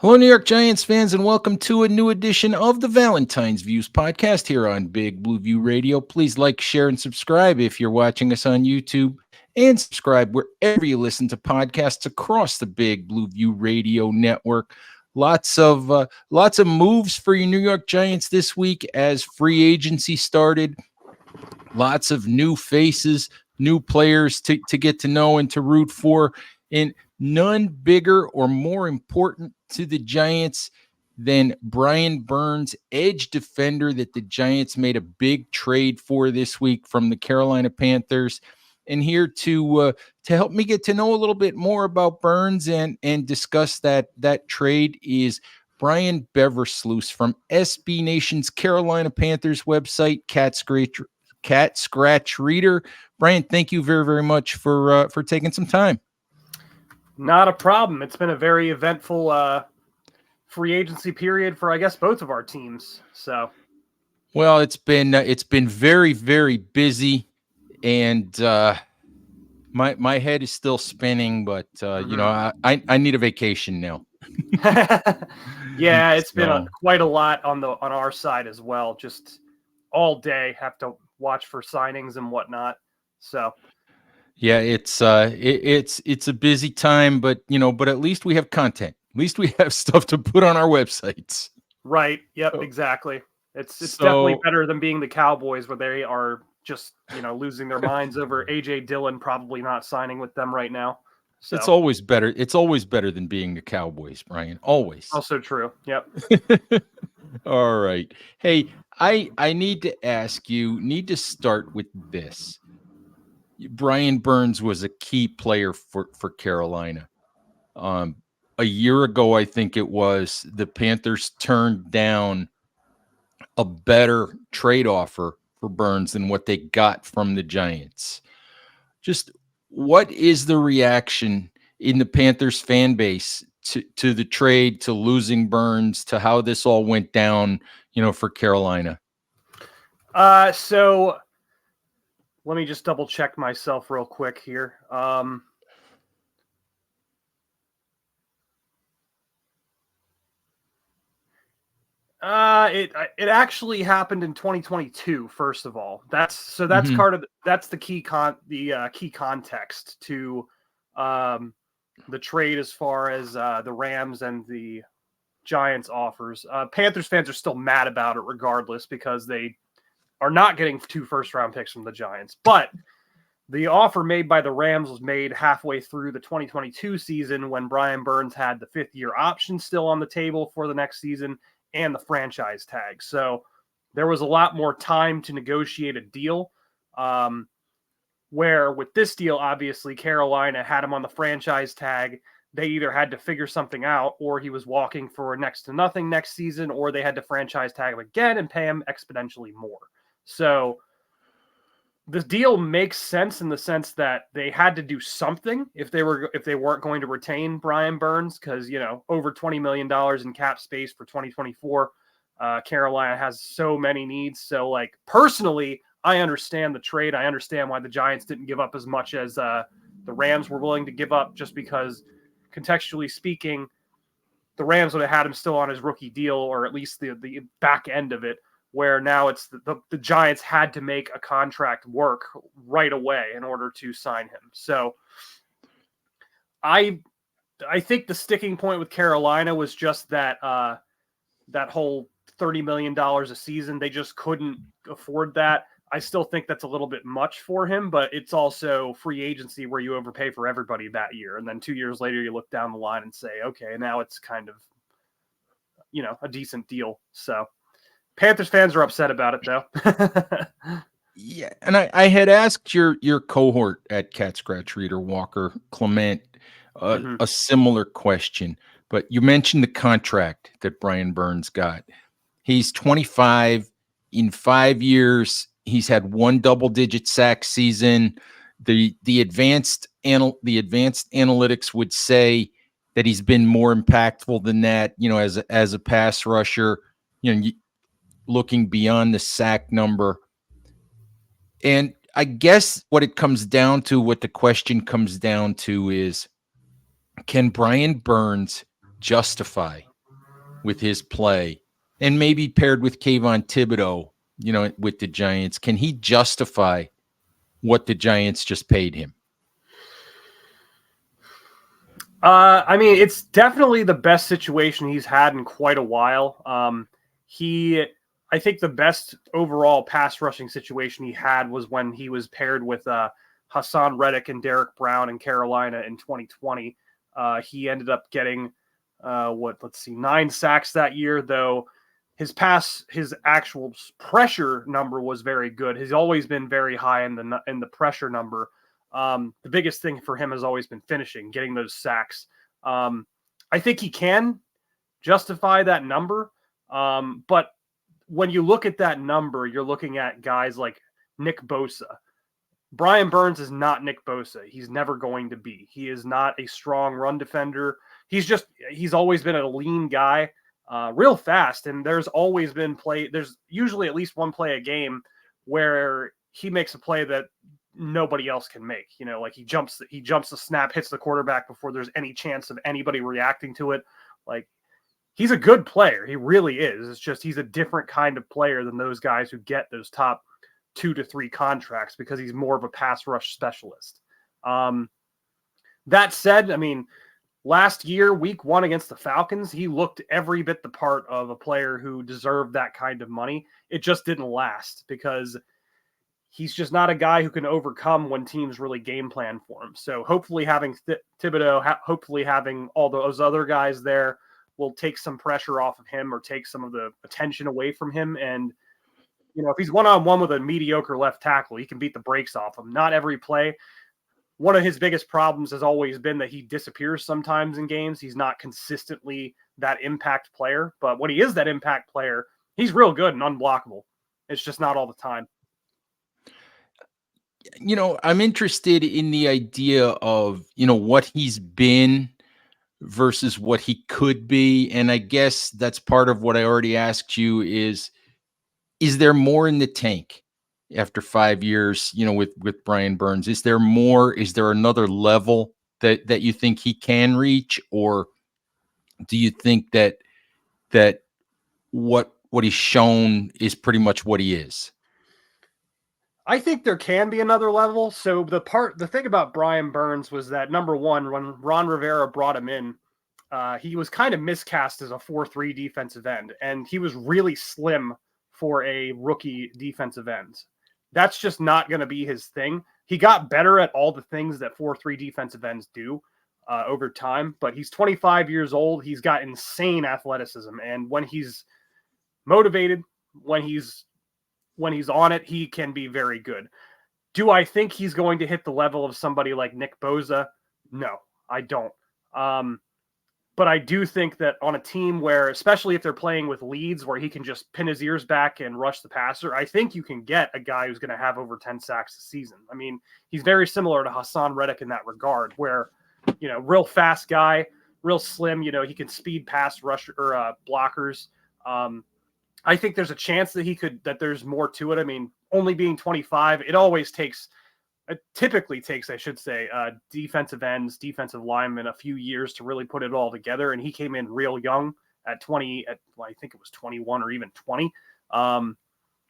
Hello, New York Giants fans, and welcome to a new edition of the Valentine's Views podcast here on Big Blue View Radio. Please like, share, and subscribe if you're watching us on YouTube, and subscribe wherever you listen to podcasts across the Big Blue View Radio network. Lots of moves for your New York Giants this week as free agency started. Lots of new faces, new players to get to know and to root for, and none bigger or more important to the Giants than Brian Burns, edge defender that the Giants made a big trade for this week from the Carolina Panthers. And here to help me get to know a little bit more about Burns and discuss that trade is Brian Beversluis from SB Nation's Carolina Panthers website, Cat Scratch Reader. Brian, thank you very, very much for taking some time. Not a problem. It's been a very eventful free agency period for, I guess, both of our teams. So, well, it's been very, very busy, and my head is still spinning. But I need a vacation now. Yeah, it's been quite a lot on our side as well. Just all day, have to watch for signings and whatnot. So. Yeah, it's a busy time, but at least we have content. At least we have stuff to put on our websites. Right. Yep. Exactly. It's definitely better than being the Cowboys, where they are just losing their minds over AJ Dillon probably not signing with them right now. So. It's always better. It's always better than being the Cowboys, Brian. Always. Also true. Yep. All right. Hey, I need to ask you. Need to start with this. Brian Burns was a key player for Carolina. A year ago, I think it was, the Panthers turned down a better trade offer for Burns than what they got from the Giants. Just what is the reaction in the Panthers fan base to the trade, to losing Burns, to how this all went down, for Carolina? So let me just double check myself real quick here. It actually happened in 2022. First of all, that's part of that's the key key context to the trade as far as the Rams and the Giants offers. Panthers fans are still mad about it regardless, because they are not getting 2 first-round picks from the Giants. But the offer made by the Rams was made halfway through the 2022 season, when Brian Burns had the 5th-year option still on the table for the next season and the franchise tag. So there was a lot more time to negotiate a deal. Where with this deal, obviously, Carolina had him on the franchise tag. They either had to figure something out, or he was walking for next to nothing next season, or they had to franchise tag him again and pay him exponentially more. So the deal makes sense in the sense that they had to do something if they weren't going to retain Brian Burns, because over $20 million in cap space for 2024. Carolina has so many needs. So, like, personally, I understand the trade. I understand why the Giants didn't give up as much as the Rams were willing to give up, just because, contextually speaking, the Rams would have had him still on his rookie deal, or at least the back end of it, where now it's the Giants had to make a contract work right away in order to sign him. So I think the sticking point with Carolina was just that whole $30 million a season. They just couldn't afford that. I still think that's a little bit much for him, but it's also free agency where you overpay for everybody that year. And then 2 years later, you look down the line and say, okay, now it's kind of, a decent deal. So Panthers fans are upset about it, though. Yeah, and I had asked your cohort at Cat Scratch Reader, Walker Clement, a similar question, but you mentioned the contract that Brian Burns got. He's 25. In 5 years, he's had 1 double-digit sack season. The advanced analytics would say that he's been more impactful than that, as a pass rusher, looking beyond the sack number. And I guess what the question comes down to is, can Brian Burns justify with his play, and maybe paired with Kayvon Thibodeau, with the Giants, can he justify what the Giants just paid him? I mean, it's definitely the best situation he's had in quite a while. I think the best overall pass rushing situation he had was when he was paired with Hassan Reddick and Derek Brown in Carolina in 2020. He ended up getting 9 sacks that year, though his actual pressure number was very good. He's always been very high in the pressure number. The biggest thing for him has always been finishing, getting those sacks. I think he can justify that number. But when you look at that number, you're looking at guys like Nick Bosa. Brian Burns is not Nick Bosa. He's never going to be. He is not a strong run defender. He's always been a lean guy, real fast. And there's usually at least one play a game where he makes a play that nobody else can make. Like he jumps the snap, hits the quarterback before there's any chance of anybody reacting to it. Like, he's a good player. He really is. It's just he's a different kind of player than those guys who get those top 2 to 3 contracts because he's more of a pass rush specialist. That said, I mean, last year, week 1 against the Falcons, he looked every bit the part of a player who deserved that kind of money. It just didn't last because he's just not a guy who can overcome when teams really game plan for him. So hopefully having Thibodeau, hopefully having all those other guys there will take some pressure off of him or take some of the attention away from him. And, if he's one-on-one with a mediocre left tackle, he can beat the brakes off him. Not every play. One of his biggest problems has always been that he disappears sometimes in games. He's not consistently that impact player. But when he is that impact player, he's real good and unblockable. It's just not all the time. I'm interested in the idea of, what he's been versus what he could be. And I guess that's part of what I already asked you is there more in the tank after 5 years, with Brian Burns? Is there more? Is there another level that you think he can reach? Or do you think that what he's shown is pretty much what he is? I think there can be another level. So the thing about Brian Burns was that, number one, when Ron Rivera brought him in, he was kind of miscast as a 4-3 defensive end, and he was really slim for a rookie defensive end. That's just not going to be his thing. He got better at all the things that 4-3 defensive ends do over time, but he's 25 years old. He's got insane athleticism, and when he's motivated, when he's on it, he can be very good. Do I think he's going to hit the level of somebody like Nick Bosa? No, I don't. But I do think that on a team where, especially if they're playing with leads where he can just pin his ears back and rush the passer, I think you can get a guy who's going to have over 10 sacks a season. I mean, he's very similar to Hassan Reddick in that regard, where, real fast guy, real slim, he can speed past rusher or blockers. I think there's a chance that there's more to it. I mean, only being 25, it typically takes, I should say, defensive ends, defensive linemen a few years to really put it all together. And he came in real young I think it was 21 or even 20.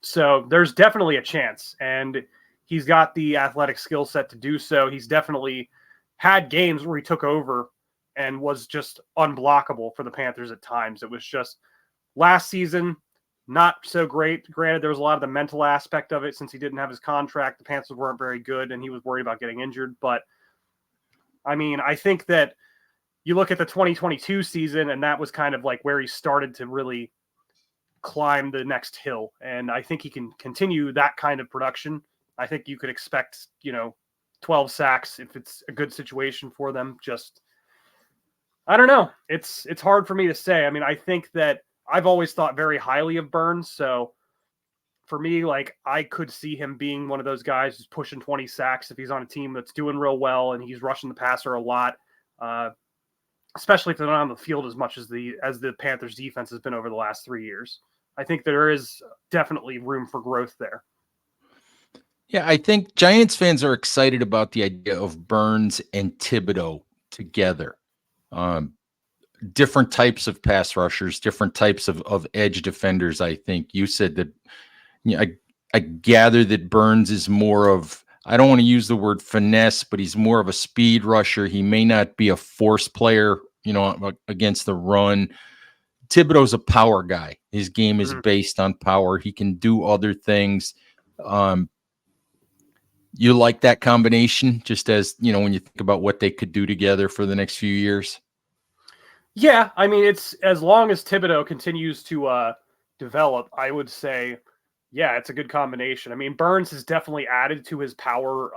So there's definitely a chance. And he's got the athletic skill set to do so. He's definitely had games where he took over and was just unblockable for the Panthers at times. It was just last season, not so great. Granted, there was a lot of the mental aspect of it since he didn't have his contract. The Panthers weren't very good, and he was worried about getting injured. But, I mean, I think that you look at the 2022 season, and that was kind of like where he started to really climb the next hill. And I think he can continue that kind of production. I think you could expect, 12 sacks if it's a good situation for them. Just, I don't know. It's hard for me to say. I mean, I think that I've always thought very highly of Burns. So for me, like, I could see him being one of those guys who's pushing 20 sacks if he's on a team that's doing real well and he's rushing the passer a lot, especially if they're not on the field as much as the Panthers defense has been over the last 3 years. I think there is definitely room for growth there. Yeah, I think Giants fans are excited about the idea of Burns and Thibodeau together. different types of pass rushers, different types of edge defenders. I think you said that. I gather that Burns is more of, I don't want to use the word finesse, but he's more of a speed rusher. He may not be a force player, against the run. Thibodeau's a power guy. His game is based on power. He can do other things. You like that combination, just as, when you think about what they could do together for the next few years? Yeah, I mean, it's as long as Thibodeau continues to develop, I would say, yeah, it's a good combination. I mean, Burns has definitely added to his power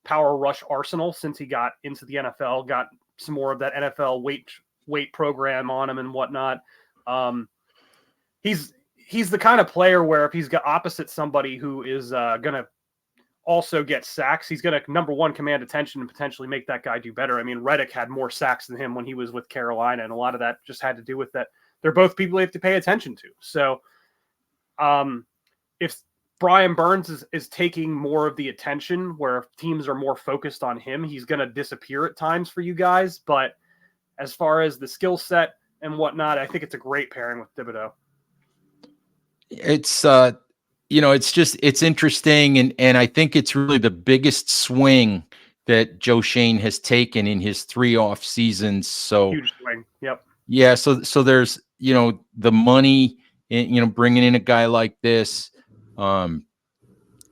rush arsenal since he got into the NFL, got some more of that NFL weight program on him and whatnot. He's the kind of player where if he's got opposite somebody who is gonna also get sacks, he's going to, number one, command attention and potentially make that guy do better. I mean, Reddick had more sacks than him when he was with Carolina, and a lot of that just had to do with that. They're both people you have to pay attention to. So if Brian Burns is taking more of the attention where teams are more focused on him, he's going to disappear at times for you guys. But as far as the skill set and whatnot, I think it's a great pairing with Thibodeau. It's interesting. And I think it's really the biggest swing that Joe Schoen has taken in his 3 off seasons. So huge swing. Yep. Yeah. So there's, the money, bringing in a guy like this.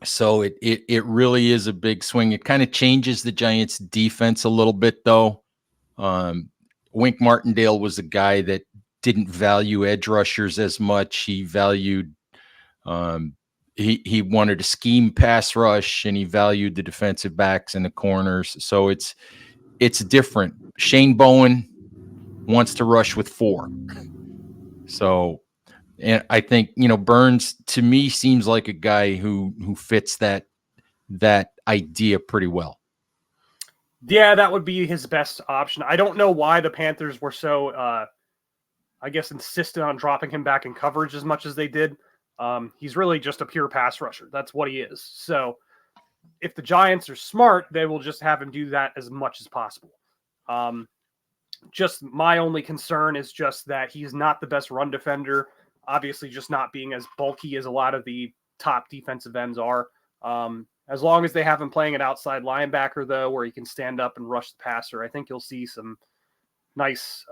So it really is a big swing. It kind of changes the Giants defense a little bit though. Wink Martindale was a guy that didn't value edge rushers as much. He valued, he wanted a scheme pass rush, and he valued the defensive backs and the corners. So it's different. Shane Bowen wants to rush with 4. So, and I think, Burns to me seems like a guy who fits that idea pretty well. Yeah, that would be his best option. I don't know why the Panthers were so, I guess, insistent on dropping him back in coverage as much as they did. He's really just a pure pass rusher. That's what he is. So if the Giants are smart, they will just have him do that as much as possible. Just my only concern is just that he's not the best run defender, obviously just not being as bulky as a lot of the top defensive ends are. As long as they have him playing an outside linebacker, though, where he can stand up and rush the passer, I think you'll see some nice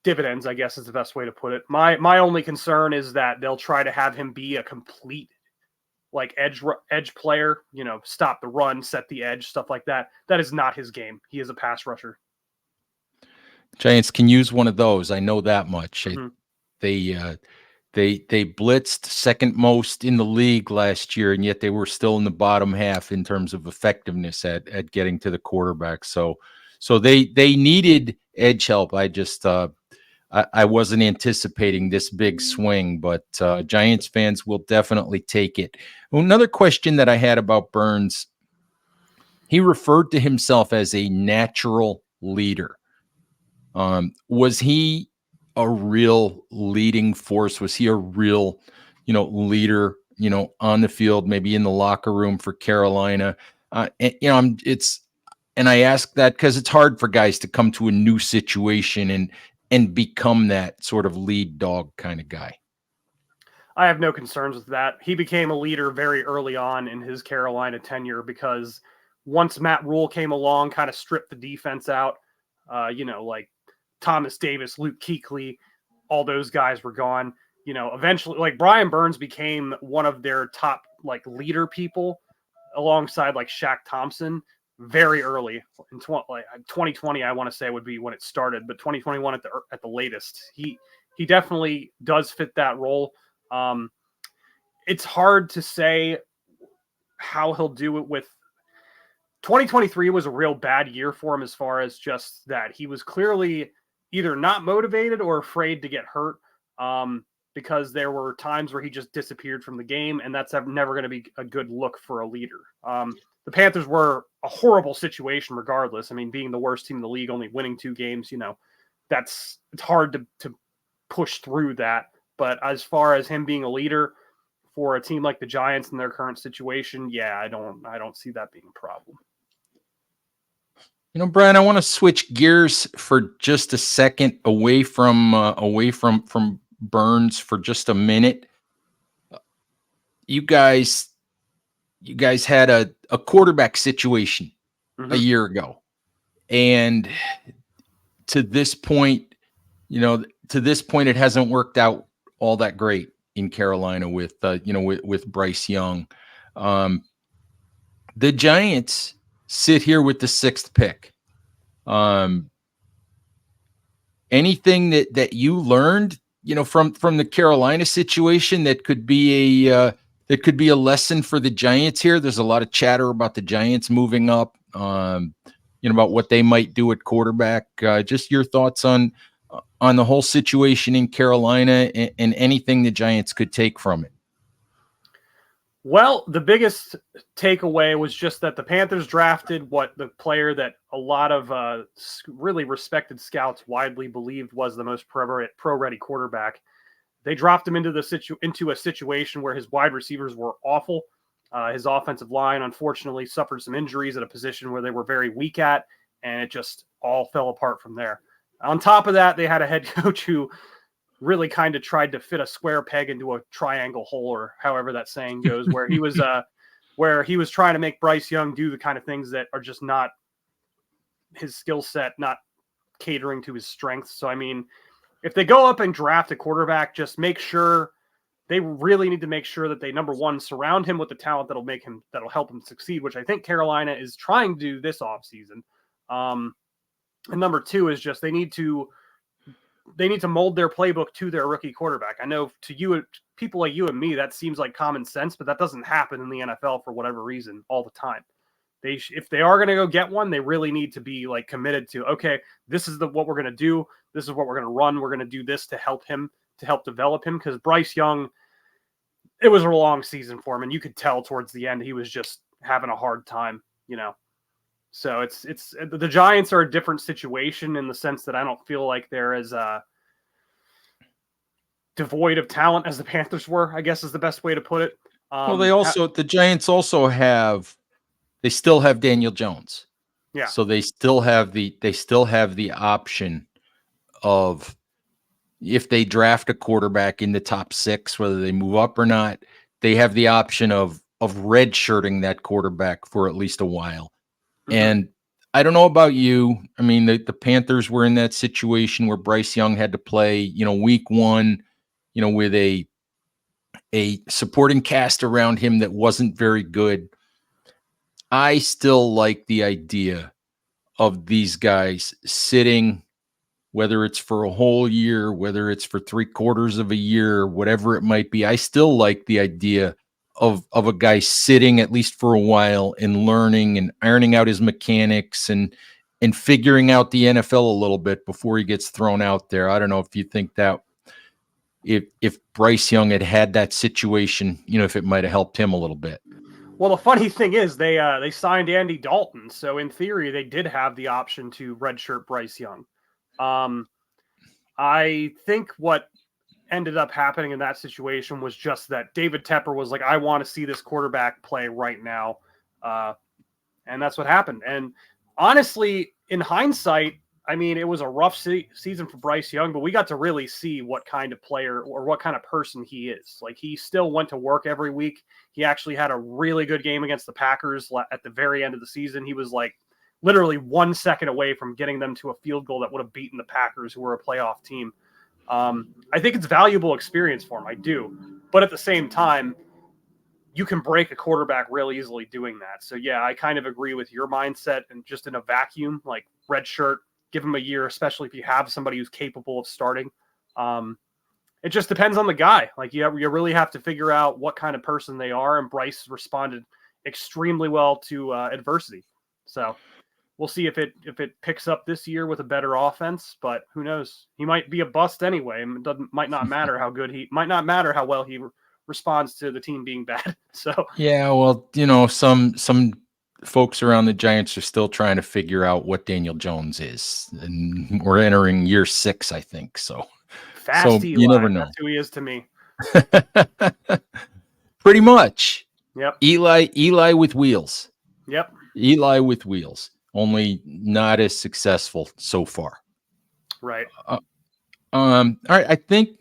dividends, I guess is the best way to put it. My only concern is that they'll try to have him be a complete like edge player, stop the run, set the edge, stuff like that. That is not his game. He is a pass rusher. Giants can use one of those. I know that much. Mm-hmm. They blitzed second most in the league last year, and yet they were still in the bottom half in terms of effectiveness at getting to the quarterback. So they needed edge help. I just I wasn't anticipating this big swing, but Giants fans will definitely take it. Another question that I had about Burns, he referred to himself as a natural leader. Was he a real leading force? Was he a real, leader, on the field, maybe in the locker room for Carolina? And I ask that because it's hard for guys to come to a new situation and become that sort of lead dog kind of guy. I have no concerns with that. He became a leader very early on in his Carolina tenure because once Matt Rule came along, kind of stripped the defense out, like Thomas Davis, Luke Kuechly, all those guys were gone. Eventually, like Brian Burns became one of their top like leader people alongside like Shaq Thompson very early in 2020. I want to say would be when it started, but 2021 at the latest. He definitely does fit that role. It's hard to say how he'll do it with 2023 was a real bad year for him as far as just that he was clearly either not motivated or afraid to get hurt because there were times where he just disappeared from the game, and that's never going to be a good look for a leader. The Panthers were a horrible situation regardless. I mean, being the worst team in the league, only winning 2 games, it's hard to push through that. But as far as him being a leader for a team like the Giants in their current situation, yeah, I don't see that being a problem. Brian, I want to switch gears for just a second away from Burns for just a minute. You guys, you guys had a quarterback situation a Hmm. year ago, and to this point, it hasn't worked out all that great in Carolina with Bryce Young. Um, the Giants sit here with the sixth pick. Um, anything that you learned, from the Carolina situation that could be a lesson for the Giants here? There's a lot of chatter about the Giants moving up, about what they might do at quarterback. Just your thoughts on the whole situation in Carolina, and anything the Giants could take from it. Well, the biggest takeaway was just that the Panthers drafted what the player that a lot of really respected scouts widely believed was the most pro-ready quarterback. They dropped him into a situation where his wide receivers were awful. His offensive line, unfortunately, suffered some injuries at a position where they were very weak at, and it just all fell apart from there. On top of that, they had a head coach who really kind of tried to fit a square peg into a triangle hole, or however that saying goes, where he was trying to make Bryce Young do the kind of things that are just not his skill set, not catering to his strengths. So I mean, if they go up and draft a quarterback, just make sure they really need to make sure that they, number one, surround him with the talent that'll help him succeed, which I think Carolina is trying to do this offseason. And number two is just they need to mold their playbook to their rookie quarterback. I know to you, people like you and me, that seems like common sense, but that doesn't happen in the NFL for whatever reason all the time. If they are going to go get one, they really need to be like committed to, okay, this is what we're going to do. This is what we're going to run. We're going to do this to help develop him. Because Bryce Young, it was a long season for him, and you could tell towards the end he was just having a hard time, So it's the Giants are a different situation in the sense that I don't feel like they're as devoid of talent as the Panthers were, I guess is the best way to put it. Well, the Giants they still have Daniel Jones. Yeah. So they still have the option of, if they draft a quarterback in the top 6, whether they move up or not, they have the option of redshirting that quarterback for at least a while. Mm-hmm. And I don't know about you. I mean, the Panthers were in that situation where Bryce Young had to play, week 1, with a supporting cast around him that wasn't very good. I still like the idea of these guys sitting, whether it's for a whole year, whether it's for 3/4 of a year, whatever it might be. I still like the idea of a guy sitting at least for a while and learning and ironing out his mechanics and figuring out the NFL a little bit before he gets thrown out there. I don't know if you think that if Bryce Young had that situation, if it might have helped him a little bit. Well, the funny thing is they signed Andy Dalton, so in theory they did have the option to redshirt Bryce Young. I think what ended up happening in that situation was just that David Tepper was like, I want to see this quarterback play right now. And that's what happened. And honestly, in hindsight, I mean, it was a rough season for Bryce Young, but we got to really see what kind of player or what kind of person he is. Like, he still went to work every week. He actually had a really good game against the Packers at the very end of the season. He was like literally 1 second away from getting them to a field goal that would have beaten the Packers, who were a playoff team. I think it's valuable experience for him. I do. But at the same time, you can break a quarterback real easily doing that. So yeah, I kind of agree with your mindset, and just in a vacuum, like red shirt, give him a year, especially if you have somebody who's capable of starting. It just depends on the guy. Like you really have to figure out what kind of person they are. And Bryce responded extremely well to adversity. So we'll see if it picks up this year with a better offense, but who knows? He might be a bust anyway. It might not matter how well he responds to the team being bad. So yeah, well, some folks around the Giants are still trying to figure out what Daniel Jones is, and we're entering year 6, I think. So fast, Eli. You never know. That's who he is to me. Pretty much. Yep. Eli with wheels. Yep. Eli with wheels. only not as successful so far. Right. All right. I think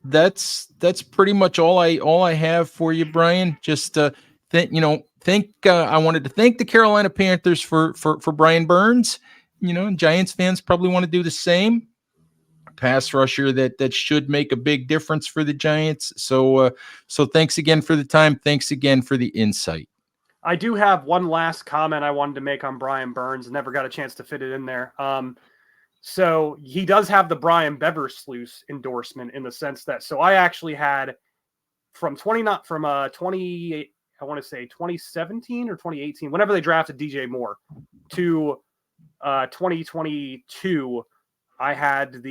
that's pretty much all I have for you, Brian. Just I wanted to thank the Carolina Panthers for Brian Burns. And Giants fans probably want to do the same. Pass rusher that should make a big difference for the Giants. So thanks again for the time. Thanks again for the insight. I do have one last comment I wanted to make on Brian Burns. Never got a chance to fit it in there. So he does have the Brian Beversluis endorsement in the sense that, so I actually had from 2017 or 2018, whenever they drafted DJ Moore, to 2022, I had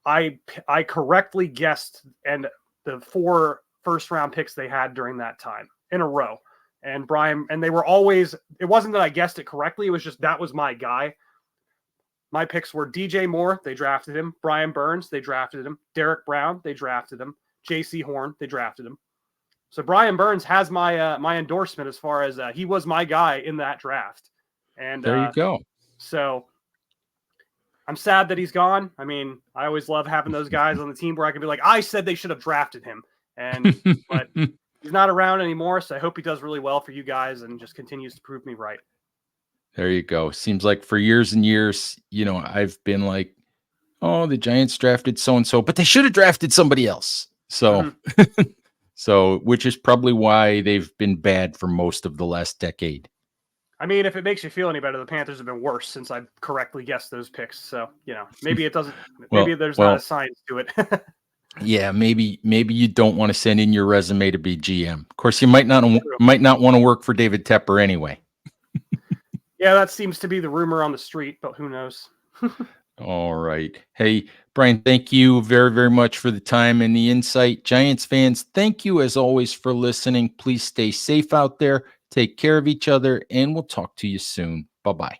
I correctly guessed and the 4 first round picks they had during that time in a row. And they were always, it wasn't that I guessed it correctly. It was just, that was my guy. My picks were DJ Moore, they drafted him. Brian Burns, they drafted him. Derek Brown, they drafted him. JC Horn, they drafted him. So Brian Burns has my my endorsement as far as he was my guy in that draft. And there you go. So I'm sad that he's gone. I mean, I always love having those guys on the team where I can be like, I said they should have drafted him. But he's not around anymore. So I hope he does really well for you guys and just continues to prove me right. There you go. Seems like for years and years, I've been like, oh, the Giants drafted so-and-so, but they should have drafted somebody else. So, which is probably why they've been bad for most of the last decade. I mean, if it makes you feel any better, the Panthers have been worse since I correctly guessed those picks. So, maybe it doesn't, maybe there's not a science to it. Yeah, maybe you don't want to send in your resume to be GM. Of course, you might not want to work for David Tepper anyway. Yeah, that seems to be the rumor on the street, but who knows? All right. Hey, Brian, thank you very, very much for the time and the insight. Giants fans, thank you as always for listening. Please stay safe out there. Take care of each other, and we'll talk to you soon. Bye-bye.